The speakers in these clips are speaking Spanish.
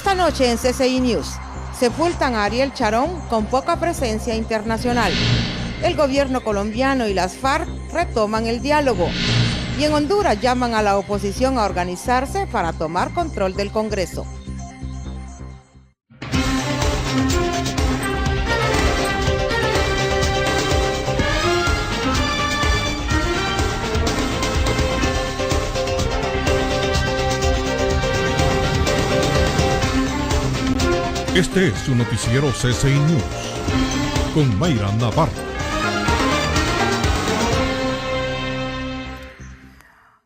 Esta noche en CCI News, sepultan a Ariel Sharon con poca presencia internacional. El gobierno colombiano y las FARC retoman el diálogo. Y en Honduras llaman a la oposición a organizarse para tomar control del Congreso. Este es su noticiero CCI News, con Mayra Navarro.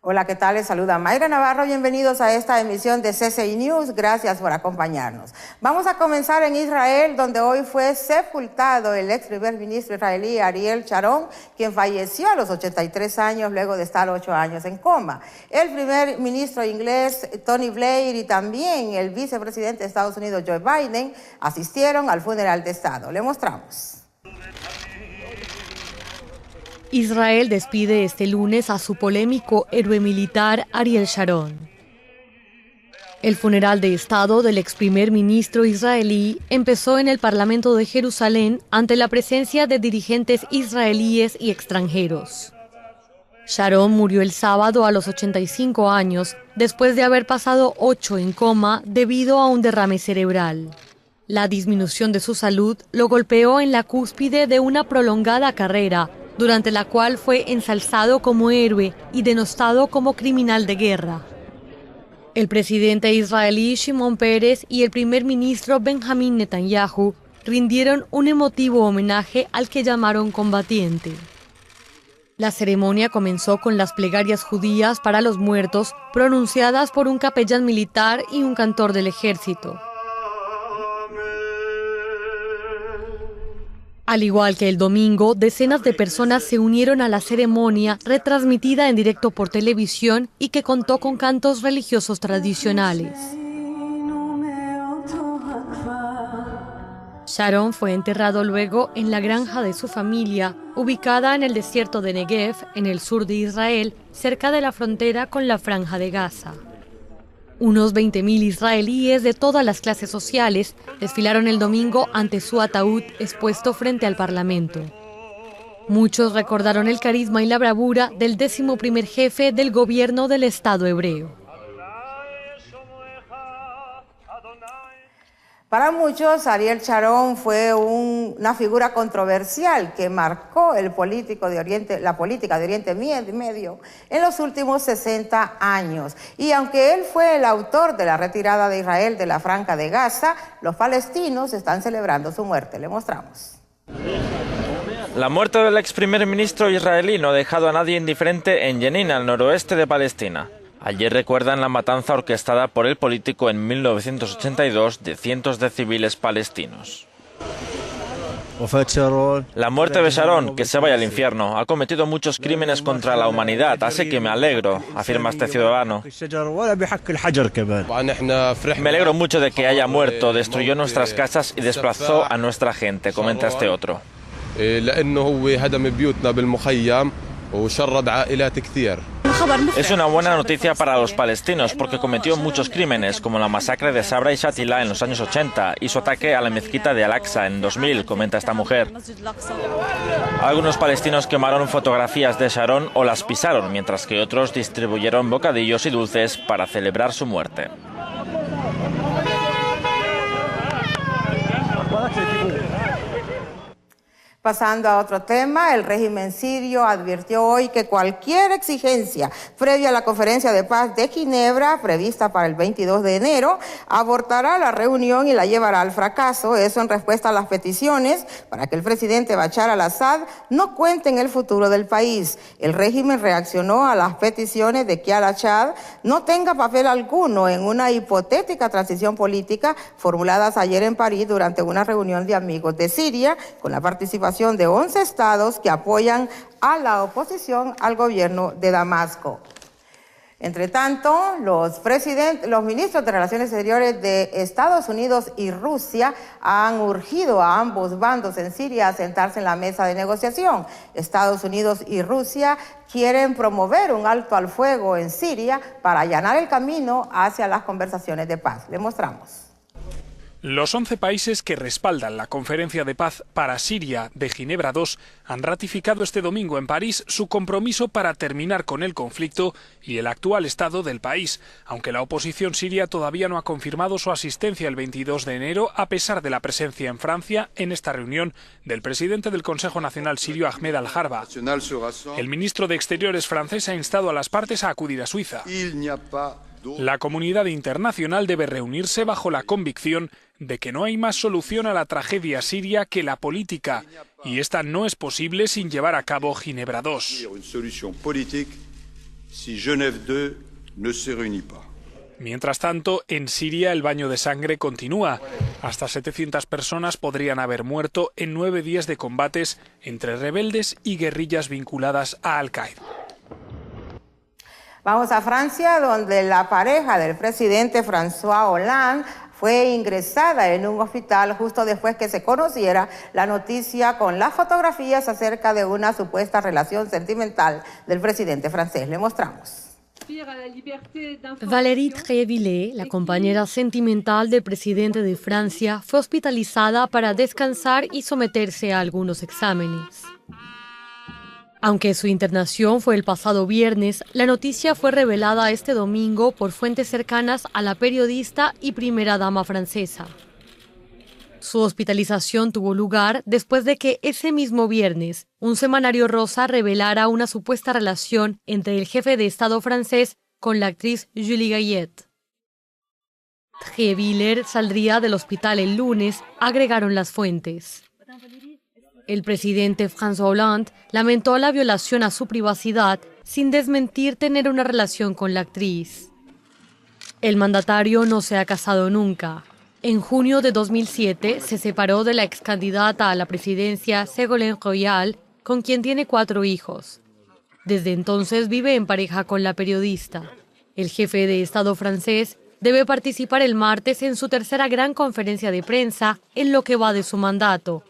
Hola, ¿qué tal? Les saluda Mayra Navarro. Bienvenidos a esta emisión de CCI News. Gracias por acompañarnos. Vamos a comenzar en Israel, donde hoy fue sepultado el ex primer ministro israelí Ariel Sharon, quien falleció a los 83 años luego de estar 8 años en coma. El primer ministro inglés Tony Blair y también el vicepresidente de Estados Unidos Joe Biden asistieron al funeral de Estado. Le mostramos. Israel despide este lunes a su polémico héroe militar Ariel Sharon. El funeral de Estado del ex primer ministro israelí empezó en el Parlamento de Jerusalén ante la presencia de dirigentes israelíes y extranjeros. Sharon murió el sábado a los 85 años después de haber pasado 8 en coma debido a un derrame cerebral. La disminución de su salud lo golpeó en la cúspide de una prolongada carrera, durante la cual fue ensalzado como héroe y denostado como criminal de guerra. El presidente israelí Shimon Peres y el primer ministro Benjamin Netanyahu rindieron un emotivo homenaje al que llamaron combatiente. La ceremonia comenzó con las plegarias judías para los muertos, pronunciadas por un capellán militar y un cantor del ejército. Al igual que el domingo, decenas de personas se unieron a la ceremonia retransmitida en directo por televisión y que contó con cantos religiosos tradicionales. Sharon fue enterrado luego en la granja de su familia, ubicada en el desierto de Negev, en el sur de Israel, cerca de la frontera con la Franja de Gaza. Unos 20.000 israelíes de todas las clases sociales desfilaron el domingo ante su ataúd expuesto frente al Parlamento. Muchos recordaron el carisma y la bravura del 11º jefe del gobierno del Estado hebreo. Para muchos, Ariel Sharon fue una figura controversial que marcó la política de Oriente Medio en los últimos 60 años. Y aunque él fue el autor de la retirada de Israel de la Franja de Gaza, los palestinos están celebrando su muerte. Le mostramos. La muerte del ex primer ministro israelí no ha dejado a nadie indiferente en Jenin, al noroeste de Palestina. Ayer recuerdan la matanza orquestada por el político en 1982 de cientos de civiles palestinos. La muerte de Sharon, que se vaya al infierno, ha cometido muchos crímenes contra la humanidad, así que me alegro, afirma este ciudadano. Me alegro mucho de que haya muerto, destruyó nuestras casas y desplazó a nuestra gente, comenta este otro. Es una buena noticia para los palestinos porque cometió muchos crímenes, como la masacre de Sabra y Shatila en los años 80 y su ataque a la mezquita de Al-Aqsa en 2000, comenta esta mujer. Algunos palestinos quemaron fotografías de Sharon o las pisaron, mientras que otros distribuyeron bocadillos y dulces para celebrar su muerte. Pasando a otro tema, el régimen sirio advirtió hoy que cualquier exigencia previa a la conferencia de paz de Ginebra, prevista para el 22 de enero, abortará la reunión y la llevará al fracaso. Eso en respuesta a las peticiones para que el presidente Bashar al-Assad no cuente en el futuro del país. El régimen reaccionó a las peticiones de que al-Assad no tenga papel alguno en una hipotética transición política formuladas ayer en París durante una reunión de amigos de Siria, con la participación de 11 estados que apoyan a la oposición al gobierno de Damasco. Entre tanto, los ministros de Relaciones Exteriores de Estados Unidos y Rusia han urgido a ambos bandos en Siria a sentarse en la mesa de negociación. Estados Unidos y Rusia quieren promover un alto al fuego en Siria para allanar el camino hacia las conversaciones de paz. Le mostramos. Los 11 países que respaldan la Conferencia de Paz para Siria de Ginebra II han ratificado este domingo en París su compromiso para terminar con el conflicto y el actual estado del país, aunque la oposición siria todavía no ha confirmado su asistencia el 22 de enero, a pesar de la presencia en Francia en esta reunión del presidente del Consejo Nacional sirio, Ahmed al-Jarba. El ministro de Exteriores francés ha instado a las partes a acudir a Suiza. La comunidad internacional debe reunirse bajo la convicción de que no hay más solución a la tragedia siria que la política, y esta no es posible sin llevar a cabo Ginebra II. Mientras tanto, en Siria el baño de sangre continúa. Hasta 700 personas podrían haber muerto en 9 días de combates entre rebeldes y guerrillas vinculadas a Al-Qaeda. Vamos a Francia, donde la pareja del presidente François Hollande fue ingresada en un hospital justo después que se conociera la noticia con las fotografías acerca de una supuesta relación sentimental del presidente francés. Le mostramos. Valérie Tréville, la compañera sentimental del presidente de Francia, fue hospitalizada para descansar y someterse a algunos exámenes. Aunque su internación fue el pasado viernes, la noticia fue revelada este domingo por fuentes cercanas a la periodista y primera dama francesa. Su hospitalización tuvo lugar después de que ese mismo viernes un semanario rosa revelara una supuesta relación entre el jefe de Estado francés con la actriz Julie Gaillet. Tréville saldría del hospital el lunes, agregaron las fuentes. El presidente François Hollande lamentó la violación a su privacidad sin desmentir tener una relación con la actriz. El mandatario no se ha casado nunca. En junio de 2007 se separó de la excandidata a la presidencia Ségolène Royal, con quien tiene 4 hijos. Desde entonces vive en pareja con la periodista. El jefe de Estado francés debe participar el martes en su tercera gran conferencia de prensa en lo que va de su mandato.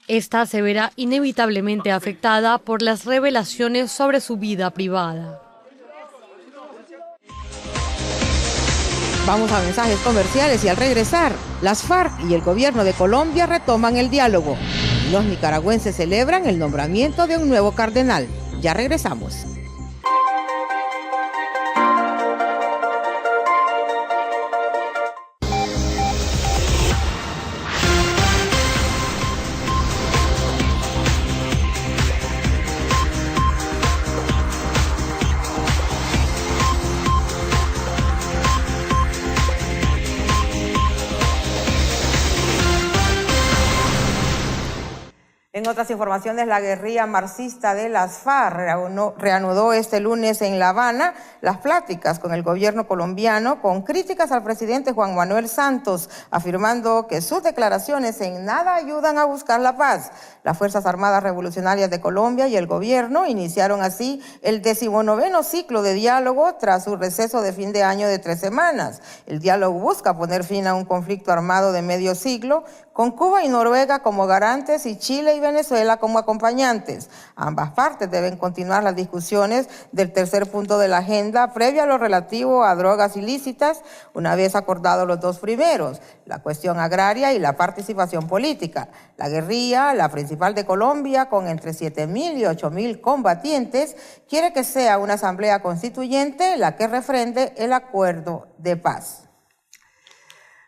Esta se verá inevitablemente afectada por las revelaciones sobre su vida privada. Vamos a mensajes comerciales y al regresar, las FARC y el gobierno de Colombia retoman el diálogo. Los nicaragüenses celebran el nombramiento de un nuevo cardenal. Ya regresamos. En otras informaciones, la guerrilla marxista de las FARC reanudó este lunes en La Habana las pláticas con el gobierno colombiano con críticas al presidente Juan Manuel Santos, afirmando que sus declaraciones en nada ayudan a buscar la paz. Las Fuerzas Armadas Revolucionarias de Colombia y el gobierno iniciaron así el 19º ciclo de diálogo tras su receso de fin de año de 3 semanas. El diálogo busca poner fin a un conflicto armado de medio siglo, con Cuba y Noruega como garantes y Chile y Venezuela como acompañantes. Ambas partes deben continuar las discusiones del tercer punto de la agenda previo a lo relativo a drogas ilícitas, una vez acordados los 2 primeros, la cuestión agraria y la participación política. La guerrilla, la principal de Colombia, con entre 7.000 y 8.000 combatientes, quiere que sea una asamblea constituyente la que refrende el acuerdo de paz.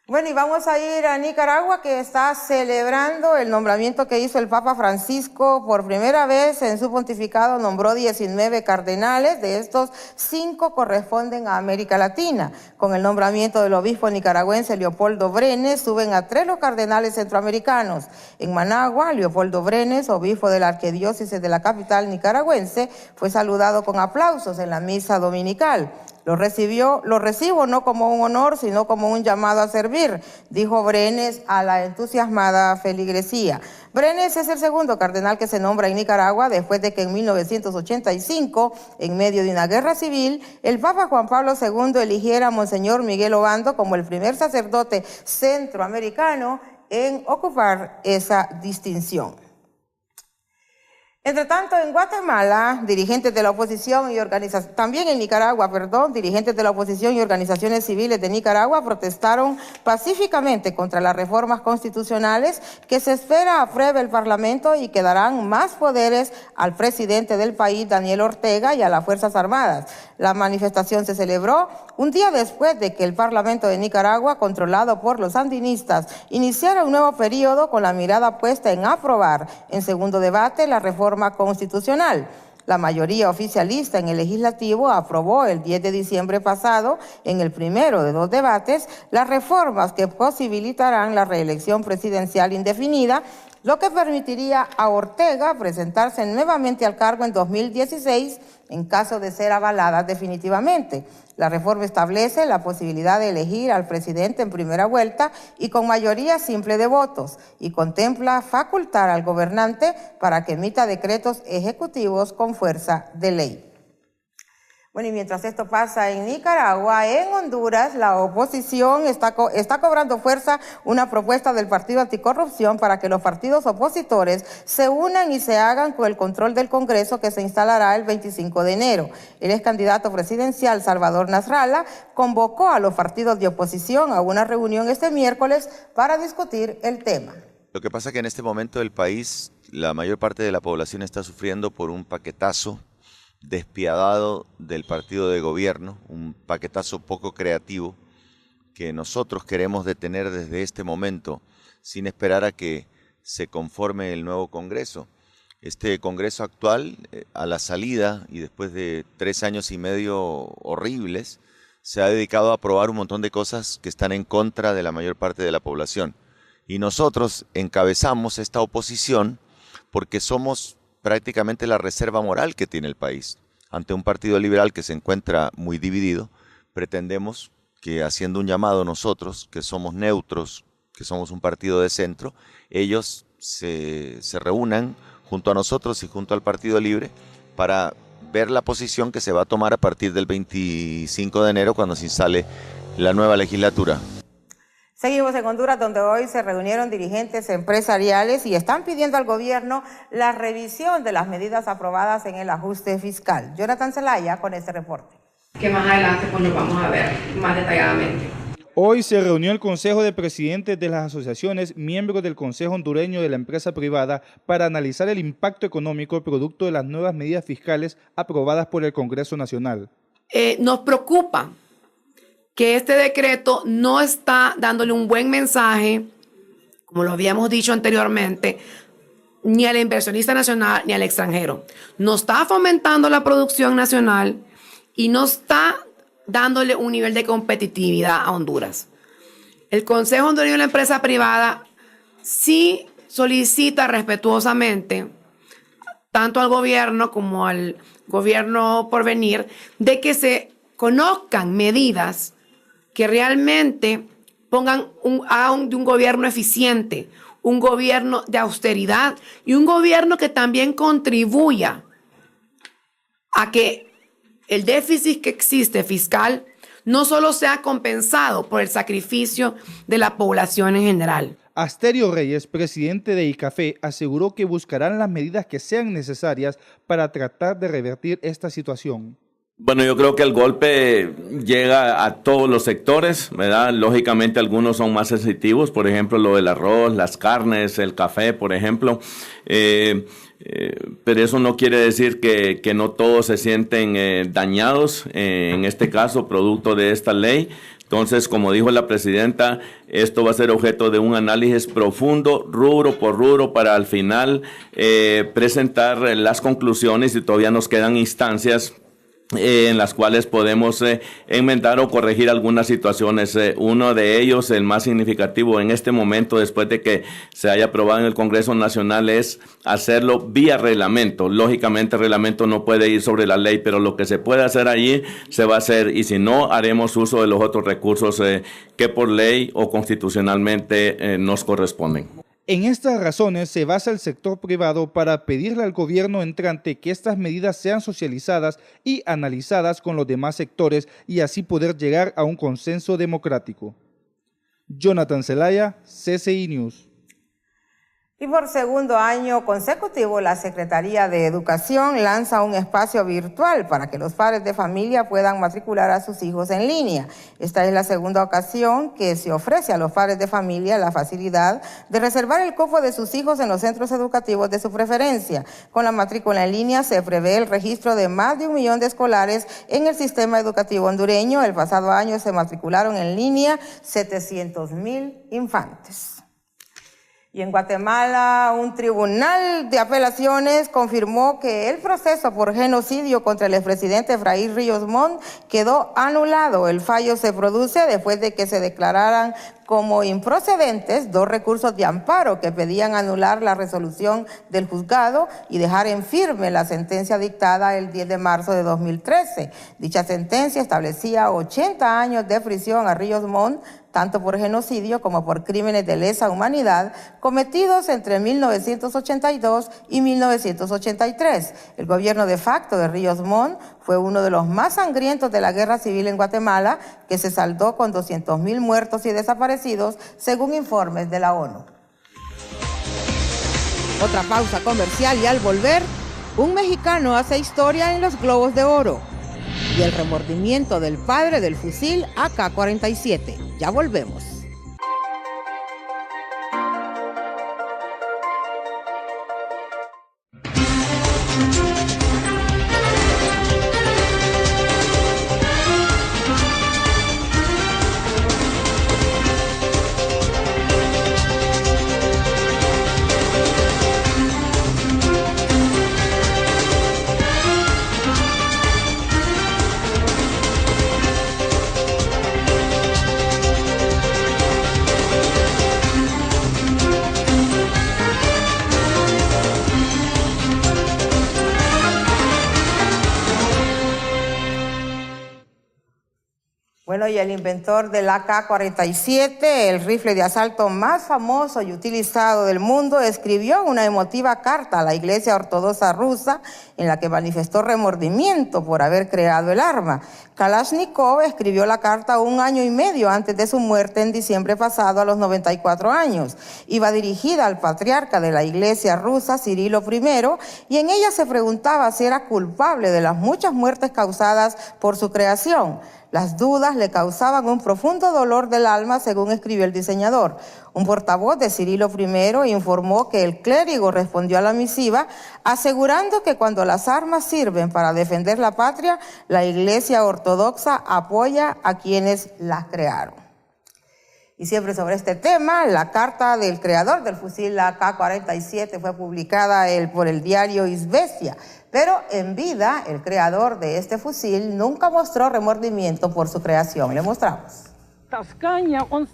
Bueno, y vamos a ir a Nicaragua, que está celebrando el nombramiento que hizo el Papa Francisco. Por primera vez en su pontificado nombró 19 cardenales, de estos 5 corresponden a América Latina. Con el nombramiento del obispo nicaragüense Leopoldo Brenes, suben a 3 los cardenales centroamericanos. En Managua, Leopoldo Brenes, obispo de la arquidiócesis de la capital nicaragüense, fue saludado con aplausos en la misa dominical. Lo recibo no como un honor, sino como un llamado a servir, dijo Brenes a la entusiasmada feligresía. Brenes es el segundo cardenal que se nombra en Nicaragua después de que en 1985, en medio de una guerra civil, el Papa Juan Pablo II eligiera a Monseñor Miguel Obando como el primer sacerdote centroamericano en ocupar esa distinción. Entre tanto, en Guatemala, dirigentes de la oposición y también en Nicaragua, dirigentes de la oposición y organizaciones civiles de Nicaragua protestaron pacíficamente contra las reformas constitucionales que se espera apruebe el Parlamento y que darán más poderes al presidente del país, Daniel Ortega, y a las Fuerzas Armadas. La manifestación se celebró un día después de que el Parlamento de Nicaragua, controlado por los sandinistas, iniciara un nuevo periodo con la mirada puesta en aprobar en segundo debate la reforma constitucional. La mayoría oficialista en el legislativo aprobó el 10 de diciembre pasado, en el primero de 2 debates, las reformas que posibilitarán la reelección presidencial indefinida, lo que permitiría a Ortega presentarse nuevamente al cargo en 2016 en caso de ser avalada definitivamente. La reforma establece la posibilidad de elegir al presidente en primera vuelta y con mayoría simple de votos, y contempla facultar al gobernante para que emita decretos ejecutivos con fuerza de ley. Bueno, y mientras esto pasa en Nicaragua, en Honduras, la oposición está cobrando fuerza una propuesta del Partido Anticorrupción para que los partidos opositores se unan y se hagan con el control del Congreso que se instalará el 25 de enero. El ex candidato presidencial Salvador Nasralla convocó a los partidos de oposición a una reunión este miércoles para discutir el tema. Lo que pasa es que en este momento del país, la mayor parte de la población está sufriendo por un paquetazo despiadado del partido de gobierno, un paquetazo poco creativo que nosotros queremos detener desde este momento sin esperar a que se conforme el nuevo Congreso. Este Congreso actual, a la salida y después de 3 años y medio horribles, se ha dedicado a aprobar un montón de cosas que están en contra de la mayor parte de la población. Y nosotros encabezamos esta oposición porque somos prácticamente la reserva moral que tiene el país. Ante un partido liberal que se encuentra muy dividido, pretendemos que, haciendo un llamado nosotros, que somos neutros, que somos un partido de centro, ellos se reúnan junto a nosotros y junto al Partido Libre para ver la posición que se va a tomar a partir del 25 de enero cuando se instale la nueva legislatura. Seguimos en Honduras, donde hoy se reunieron dirigentes empresariales y están pidiendo al gobierno la revisión de las medidas aprobadas en el ajuste fiscal. Jonathan Zelaya con este reporte. Que más adelante pues lo vamos a ver más detalladamente. Hoy se reunió el Consejo de Presidentes de las asociaciones miembros del Consejo Hondureño de la Empresa Privada para analizar el impacto económico producto de las nuevas medidas fiscales aprobadas por el Congreso Nacional. Nos preocupa que este decreto no está dándole un buen mensaje, como lo habíamos dicho anteriormente, ni al inversionista nacional ni al extranjero. No está fomentando la producción nacional y no está dándole un nivel de competitividad a Honduras. El Consejo Hondureño de la Empresa Privada sí solicita respetuosamente, tanto al gobierno como al gobierno por venir, de que se conozcan medidas que realmente pongan de un gobierno eficiente, un gobierno de austeridad y un gobierno que también contribuya a que el déficit que existe fiscal no solo sea compensado por el sacrificio de la población en general. Asterio Reyes, presidente de ICAFE, aseguró que buscarán las medidas que sean necesarias para tratar de revertir esta situación. Bueno, yo creo que el golpe llega a todos los sectores, ¿verdad? Lógicamente algunos son más sensitivos, por ejemplo, lo del arroz, las carnes, el café, por ejemplo. Pero eso no quiere decir que no todos se sienten dañados, en este caso, producto de esta ley. Entonces, como dijo la presidenta, esto va a ser objeto de un análisis profundo, rubro por rubro, para al final presentar las conclusiones, y todavía nos quedan instancias en las cuales podemos enmendar o corregir algunas situaciones. Uno de ellos, el más significativo en este momento, después de que se haya aprobado en el Congreso Nacional, es hacerlo vía reglamento. Lógicamente el reglamento no puede ir sobre la ley, pero lo que se puede hacer allí se va a hacer, y si no, haremos uso de los otros recursos que por ley o constitucionalmente nos corresponden. En estas razones se basa el sector privado para pedirle al gobierno entrante que estas medidas sean socializadas y analizadas con los demás sectores y así poder llegar a un consenso democrático. Jonathan Zelaya, CCI News. Y Y por segundo año consecutivo, la Secretaría de Educación lanza un espacio virtual para que los padres de familia puedan matricular a sus hijos en línea. Esta es la segunda ocasión que se ofrece a los padres de familia la facilidad de reservar el cupo de sus hijos en los centros educativos de su preferencia. Con la matrícula en línea se prevé el registro de más de 1 millón de escolares en el sistema educativo hondureño. El pasado año se matricularon en línea 700,000 infantes. Y en Guatemala, un tribunal de apelaciones confirmó que el proceso por genocidio contra el expresidente Efraín Ríos Montt quedó anulado. El fallo se produce después de que se declararan como improcedentes 2 recursos de amparo que pedían anular la resolución del juzgado y dejar en firme la sentencia dictada el 10 de marzo de 2013. Dicha sentencia establecía 80 años de prisión a Ríos Montt, tanto por genocidio como por crímenes de lesa humanidad cometidos entre 1982 y 1983. El gobierno de facto de Ríos Montt fue uno de los más sangrientos de la guerra civil en Guatemala, que se saldó con 200,000 muertos y desaparecidos, según informes de la ONU. Otra pausa comercial y al volver, un mexicano hace historia en los Globos de Oro y el remordimiento del padre del fusil AK-47. Ya volvemos. Bueno, y el inventor del AK-47, el rifle de asalto más famoso y utilizado del mundo, escribió una emotiva carta a la Iglesia Ortodoxa rusa en la que manifestó remordimiento por haber creado el arma. Kalashnikov escribió la carta 1 año y medio antes de su muerte en diciembre pasado a los 94 años. Iba dirigida al patriarca de la Iglesia rusa, Cirilo I, y en ella se preguntaba si era culpable de las muchas muertes causadas por su creación. Las dudas le causaban un profundo dolor del alma, según escribió el diseñador. Un portavoz de Cirilo I informó que el clérigo respondió a la misiva asegurando que cuando las armas sirven para defender la patria, la Iglesia Ortodoxa apoya a quienes las crearon. Y siempre sobre este tema, la carta del creador del fusil AK-47 fue publicada por el diario Izvestia. Pero en vida, el creador de este fusil nunca mostró remordimiento por su creación. Le mostramos.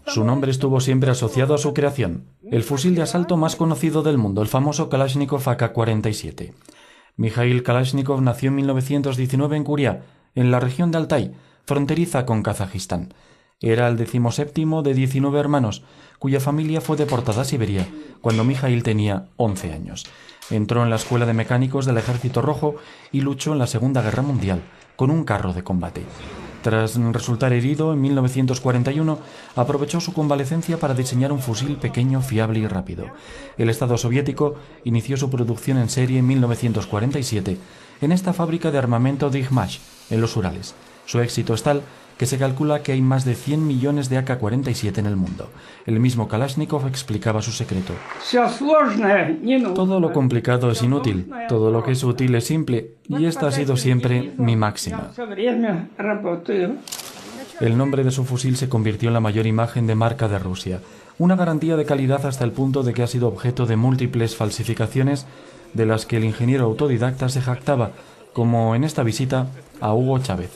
Su nombre estuvo siempre asociado a su creación, el fusil de asalto más conocido del mundo, el famoso Kalashnikov AK-47. Mikhail Kalashnikov nació en 1919 en Kuria, en la región de Altai, fronteriza con Kazajistán. Era el 17º de 19 hermanos, cuya familia fue deportada a Siberia cuando Mikhail tenía 11 años. Entró en la Escuela de Mecánicos del Ejército Rojo y luchó en la Segunda Guerra Mundial con un carro de combate. Tras resultar herido en 1941, aprovechó su convalecencia para diseñar un fusil pequeño, fiable y rápido. El Estado soviético inició su producción en serie en 1947 en esta fábrica de armamento de Izhmash, en los Urales. Su éxito es tal que se calcula que hay más de 100 millones de AK-47 en el mundo. El mismo Kalashnikov explicaba su secreto. Todo lo complicado es inútil, todo lo que es útil es simple, y esta ha sido siempre mi máxima. El nombre de su fusil se convirtió en la mayor imagen de marca de Rusia, una garantía de calidad hasta el punto de que ha sido objeto de múltiples falsificaciones de las que el ingeniero autodidacta se jactaba, como en esta visita a Hugo Chávez.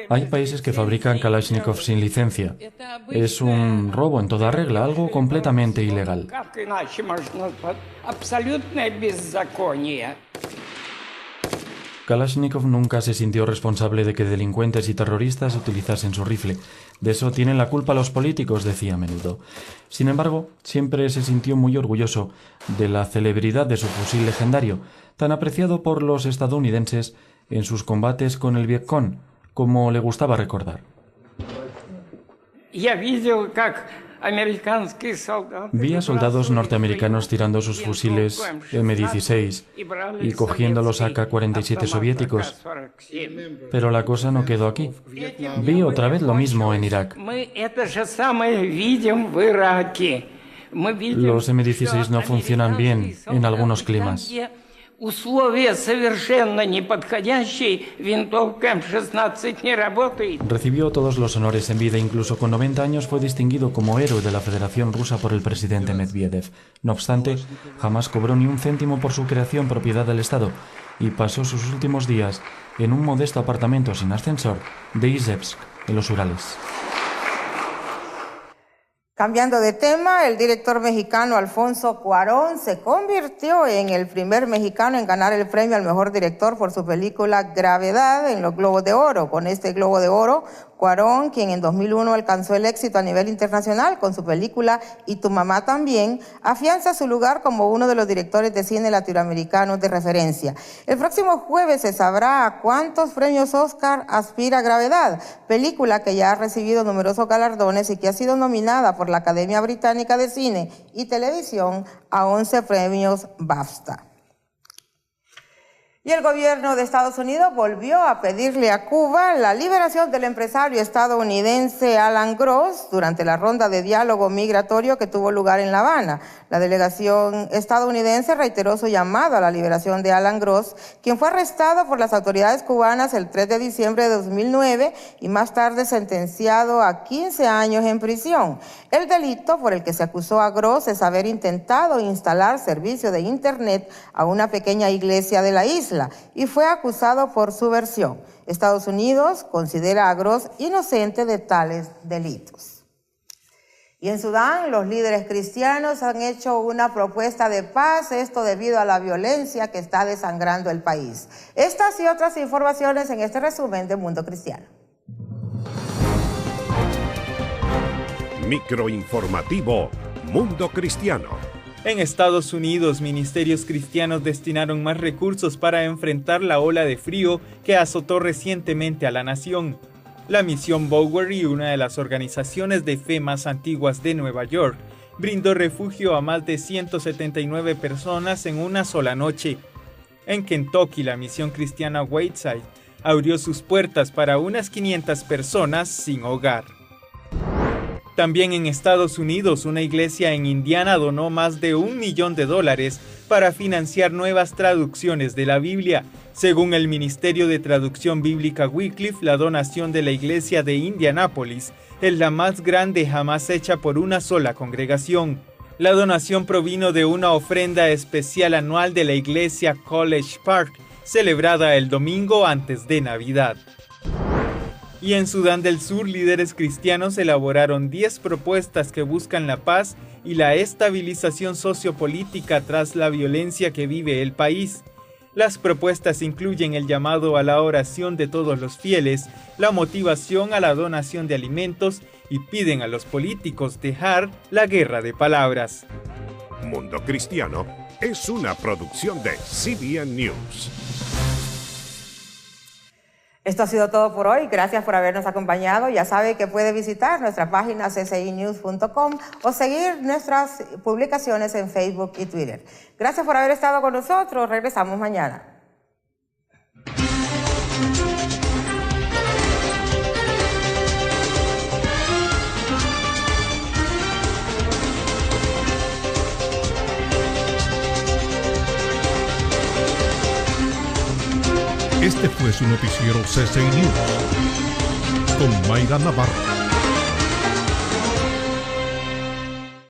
Hay países que fabrican Kalashnikov sin licencia. Es un robo en toda regla, algo completamente ilegal. Kalashnikov nunca se sintió responsable de que delincuentes y terroristas utilizasen su rifle. De eso tienen la culpa los políticos, decía a menudo. Sin embargo, siempre se sintió muy orgulloso de la celebridad de su fusil legendario, tan apreciado por los estadounidenses en sus combates con el Vietcong, como le gustaba recordar. Vi a soldados norteamericanos tirando sus fusiles M16 y cogiendo los AK-47 soviéticos. Pero la cosa no quedó aquí. Vi otra vez lo mismo en Irak. Los M16 no funcionan bien en algunos climas. Recibió todos los honores en vida, incluso con 90 años fue distinguido como héroe de la Federación Rusa por el presidente Medvedev. No obstante, jamás cobró ni un céntimo por su creación propiedad del Estado y pasó sus últimos días en un modesto apartamento sin ascensor de Izhevsk, en los Urales. Cambiando de tema, el director mexicano Alfonso Cuarón se convirtió en el primer mexicano en ganar el premio al mejor director por su película Gravedad en los Globos de Oro. Con este Globo de Oro, Cuarón, quien en 2001 alcanzó el éxito a nivel internacional con su película Y tu mamá también, afianza su lugar como uno de los directores de cine latinoamericanos de referencia. El próximo jueves se sabrá a cuántos premios Oscar aspira Gravedad, película que ya ha recibido numerosos galardones y que ha sido nominada por la Academia Británica de Cine y Televisión a 11 premios BAFTA. Y el gobierno de Estados Unidos volvió a pedirle a Cuba la liberación del empresario estadounidense Alan Gross durante la ronda de diálogo migratorio que tuvo lugar en La Habana. La delegación estadounidense reiteró su llamado a la liberación de Alan Gross, quien fue arrestado por las autoridades cubanas el 3 de diciembre de 2009 y más tarde sentenciado a 15 años en prisión. El delito por el que se acusó a Gross es haber intentado instalar servicio de Internet a una pequeña iglesia de la isla y fue acusado por subversión. Estados Unidos considera a Gross inocente de tales delitos. Y en Sudán, los líderes cristianos han hecho una propuesta de paz, esto debido a la violencia que está desangrando el país. Estas y otras informaciones en este resumen de Mundo Cristiano. Microinformativo Mundo Cristiano. En Estados Unidos, ministerios cristianos destinaron más recursos para enfrentar la ola de frío que azotó recientemente a la nación. La misión Bowery, una de las organizaciones de fe más antiguas de Nueva York, brindó refugio a más de 179 personas en una sola noche. En Kentucky, la misión cristiana Wayside abrió sus puertas para unas 500 personas sin hogar. También en Estados Unidos, una iglesia en Indiana donó más de $1 millón para financiar nuevas traducciones de la Biblia. Según el Ministerio de Traducción Bíblica Wycliffe, la donación de la iglesia de Indianápolis es la más grande jamás hecha por una sola congregación. La donación provino de una ofrenda especial anual de la iglesia College Park, celebrada el domingo antes de Navidad. Y en Sudán del Sur, líderes cristianos elaboraron 10 propuestas que buscan la paz y la estabilización sociopolítica tras la violencia que vive el país. Las propuestas incluyen el llamado a la oración de todos los fieles, la motivación a la donación de alimentos y piden a los políticos dejar la guerra de palabras. Mundo Cristiano es una producción de CBN News. Esto ha sido todo por hoy. Gracias por habernos acompañado. Ya sabe que puede visitar nuestra página ccinews.com o seguir nuestras publicaciones en Facebook y Twitter. Gracias por haber estado con nosotros. Regresamos mañana. Este fue su noticiero CCI News con Mayra Navarro.